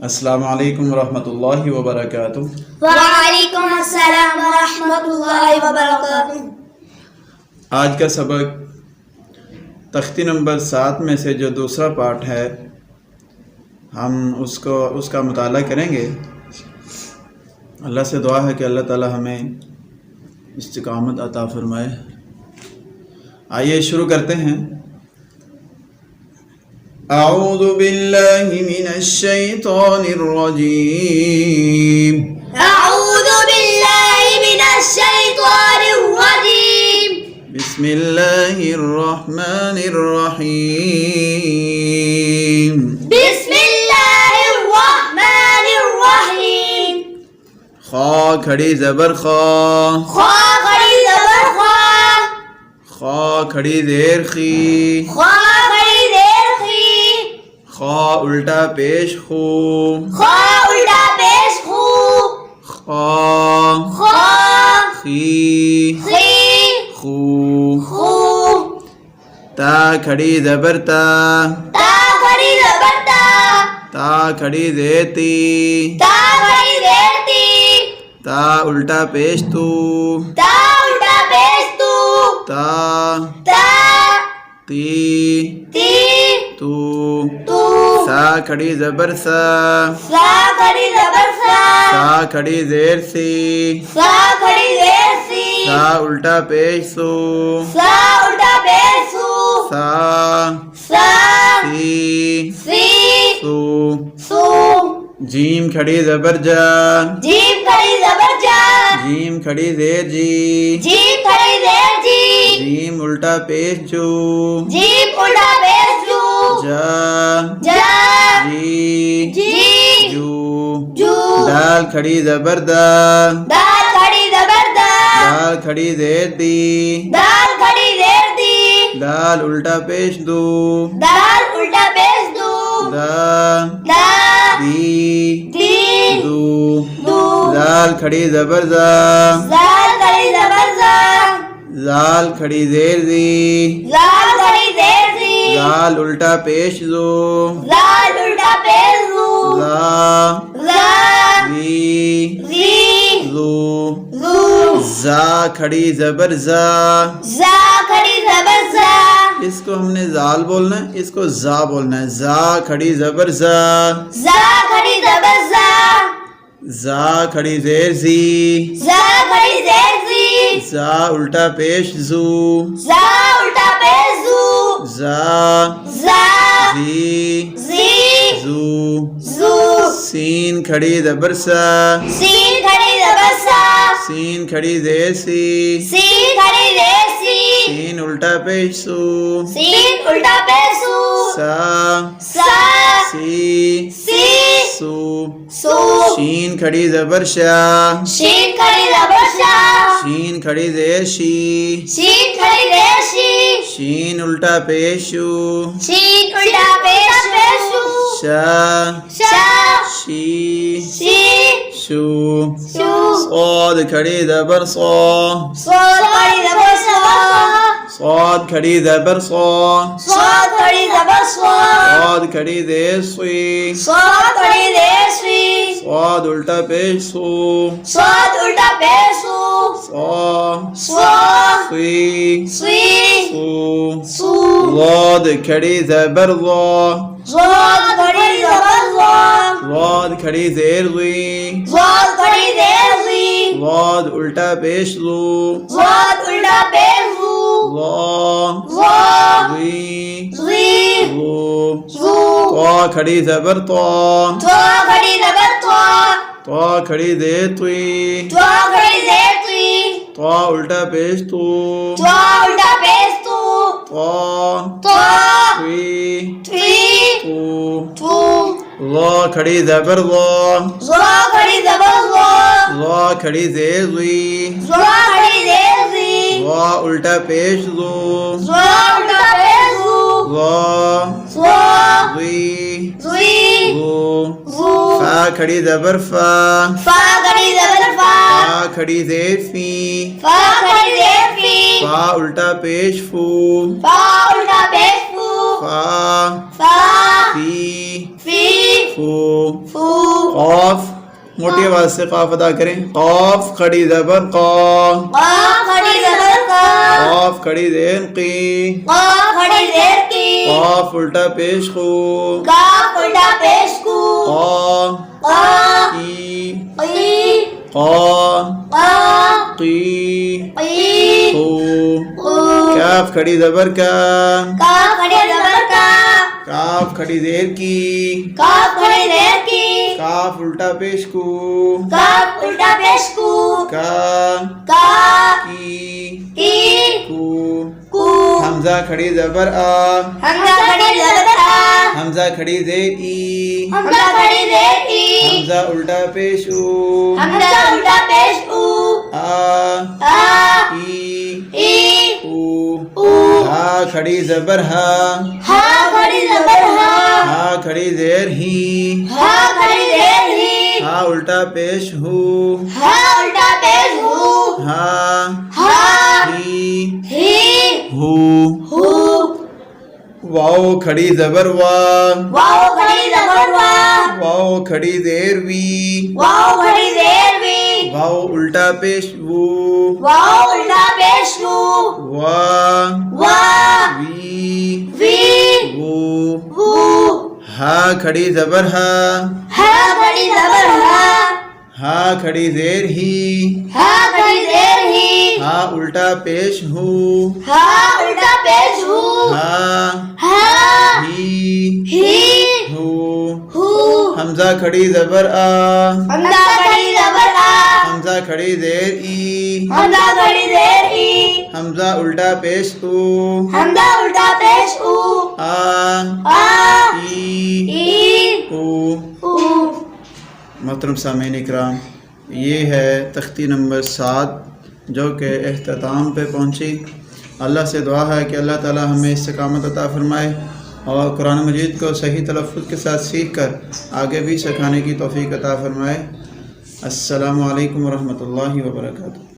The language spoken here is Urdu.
السلام علیکم ورحمۃ اللہ وبرکاتہ۔ وعلیکم السلام ورحمۃ اللہ وبرکاتہ۔ آج کا سبق تختی نمبر 7 میں سے جو دوسرا پارٹ ہے، ہم اس کا مطالعہ کریں گے۔ اللہ سے دعا ہے کہ اللہ تعالی ہمیں استقامت عطا فرمائے۔ آئیے شروع کرتے ہیں۔ اعوذ باللہ من الشیطان الرجیم۔ اعوذ باللہ من الشیطان الرجیم۔ بسم اللہ الرحمن الرحیم۔ بسم اللہ الرحمن الرحیم۔ خا کھڑی زبر خا، خا کھڑی زبر خا، خا کھڑی زیر خی، خا کھڑی زیر خی، خا الٹا پیش خو، خا الٹا پیش خو، خا خا خی خی خو، خو، تا کھڑی زبر تا، تا کھڑی زبر تا، تا کھڑی زیتی، تا کھڑی زیر تی، تا الٹا پیش تو، تا الٹا پیش تو، تا تا تی تی تو، تو، سا کھڑی زبر سا، سا کھڑی زبر سا، سا کھڑی زیر سی، سا کھڑی زیر سی، سا الٹا پیش سو، سا الٹا پیش سو، سا سا سی سی سو، سو، جیم کھڑی زبر جا، جیم کھڑی زبر جا، جیم کھڑی زیر جی، جیم کھڑی زیر جی، جیم الٹا پیش جو، جیم الٹا پیش جو، جا جا جی جی جو، جو، دال کھڑی زبر دا، دال کھڑی زبر دا، دال کھڑی زیر دی، دال کھڑی زیر دی، دال الٹا پیش دو، دال الٹا پیش دو، دا دا دی دی دو، دو، دال کھڑی زبر زا، زال کھڑی زبر زا، زال کھڑی زیر دی، زال کھڑی زیر دی، زال الٹا پیش دو، زال الٹا پیش دو، زا زا زی زی زو، زو، زا کھڑی زبر زا، زا کھڑی زبر زا، اس کو ہم نے زال بولنا ہے، اس کو زا بولنا ہے۔ زا کھڑی زبر زا، زا کھڑی زبر زا، زا کھڑی زیر زی، زا کھڑی زیر زی، زا الٹا پیش زو، زا الٹا پیش زو، زا زا زی زی زو، زو، سین کھڑی زبر سا، سین کھڑی زبر سا، سین کھڑی زیر سی، سین کھڑی زیر سی، سین الٹا پیش سو، سین الٹا پیش سو، سا سا سی سی سو، سو، شین کھڑی زبر شا، شین کھڑی زبر شا، شین کھڑی زیر شی، شین کھڑی زیر شی، شین الٹا پیش شو، شین الٹا پیش شو، شا شا شی شی شو، شو، صاد کھڑی زبر صا، صاد کھڑی زبر صا، صاد کھڑی زبر صا، صاد کھڑی زبر صا، صاد کھڑی زیر سی، صاد کھڑی زیر سی، صاد الٹا پیش سو، صاد الٹا پیش سو، صا صا سی سی سو، سو، ضاد کھڑی زبر ضا، صاد کھڑی زبر صا، ضاد کھڑی زیر زی، صاد کھڑی زیر سی، ضاد الٹا پیش زو، صاد الٹا پیش زو، ضا ضا زی زی زو، زو، طا کھڑی زبر طا، طا کھڑی زبر طا، طا کھڑی زیر طی، طا کھڑی زیر تی، طا الٹا پیش تو، طا الٹا پیش تو، طا طا تی تی تو، تو، ضا کھڑی زبر ضا، ضا کھڑی زبر ضا، ضا کھڑی زیر زی، ضا کھڑی زیر سی، ضا الٹا پیش زو، ضا الٹا پیش زو، ضا ضا زی زی زو، زو، فا کھڑی زبر فا، فا کھڑی زبر فا، فا کھڑی زیر فی، فا کھڑی زیر فی، فا الٹا پیش فو، فا الٹا پیش فو، فا فا فی فی فو فو قاف موٹی آواز سے قاف ادا کریں قاف کھڑی زبر قا قاف کھڑی زبر قا قاف کھڑی زیر قی قاف کھڑی زیر کی قاف الٹا پیش خو قاف الٹا پیش کو قا قا کی قی قا قا قی قی قو قو کاف کھڑی زبر کا قاف کھڑی زبر کا کاف کھڑی زیر کی قاف کھڑی زیر کی کاف الٹا پیش کو قاف الٹا پیش کو کا کا کی کی کو کو حمزہ کھڑی زبر آ حمزہ کھڑی زبر آ حمزہ کھڑی زیر ای حمزہ کھڑی زیر ای حمزہ الٹا پیش او حمزہ الٹا پیش او آ آ ای ای او او ہا کھڑی زبر ہا ہا کھڑی زبر ہا ہا کھڑی زیر ہی ہا کھڑی زیر ہی ہا الٹا پیش ہو ہا الٹا پیش ہو ہا ہا ہی ہی ہو ہو واو کھڑی زبر وا واو کھڑی زبر وا واو کھڑی زیر وی واو کھڑی زیر وی واو الٹا پیش وو واو الٹا پیش کو وا وا وی وی وو وو ہا کھڑی زبر ہا ہا کھڑی زبر ہا ہا کھڑی زیر ہی ہا کھڑی زیر ہی ہا الٹا پیش ہو ہا الٹا پیش ہو ہا ہا ہی ہی ہو ہو حمزہ کھڑی زبر آ حمزہ کھڑی زبر آ حمزہ کھڑی زیر ای حمزہ کھڑی زیر ای حمزہ الٹا پیش او حمزہ الٹا پیش او آ آ ای ای او او محترم سامعین اکرام یہ ہے تختی نمبر 7 جو کہ اختتام پہ پہنچی۔ اللہ سے دعا ہے کہ اللہ تعالی ہمیں استقامت عطا فرمائے اور قرآن مجید کو صحیح تلفظ کے ساتھ سیکھ کر آگے بھی سکھانے کی توفیق عطا فرمائے۔ السلام علیکم ورحمۃ اللہ وبرکاتہ۔